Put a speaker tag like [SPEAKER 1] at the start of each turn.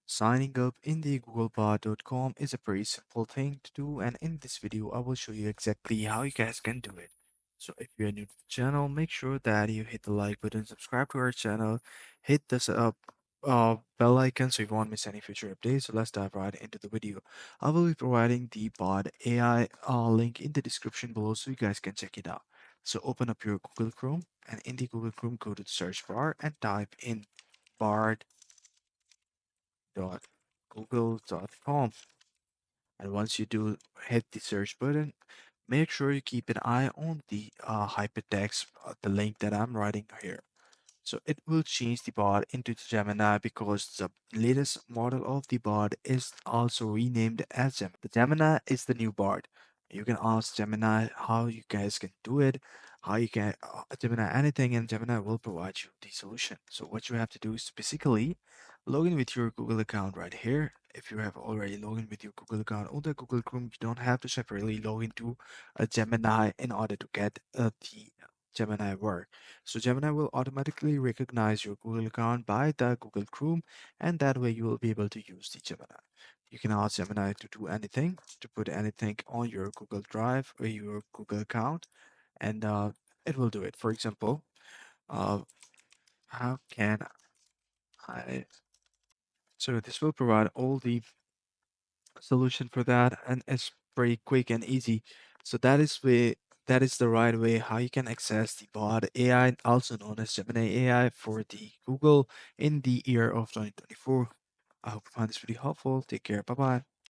[SPEAKER 1] Signing up in the googlebot.com is a pretty simple thing to do, and in this video, I will show you exactly how you guys can do it. So if you're new to the channel, make sure that you hit the like button, subscribe to our channel, hit this bell icon so you won't miss any future updates. So let's dive right into the video. I will be providing the Bard AI link in the description below so you guys can check it out. So open up your Google Chrome, and in the Google Chrome, go to the search bar and type in Bard google.com. And once you do hit the search button, make sure you keep an eye on the hypertext, the link that I'm writing here. So it will change the bot into Gemini because the latest model of the bot is also renamed as Gemini. The Gemini is the new bot. You can ask Gemini how you guys can do it, how you can Gemini anything, and Gemini will provide you the solution. So what you have to do is basically log in with your Google account right here. If you have already logged in with your Google account on the Google Chrome, you don't have to separately log into a Gemini in order to get the Gemini work. So Gemini will automatically recognize your Google account by the Google Chrome, and that way you will be able to use the Gemini. You can ask Gemini to do anything, to put anything on your Google Drive or your Google account, and it will do it. For example, uh, how can I? So this will provide all the solution for that, and it's pretty quick and easy. So that is the right way how you can access the bot AI, also known as Gemini AI, for the Google in the year of 2024. I hope you find this video helpful. Take care. Bye bye.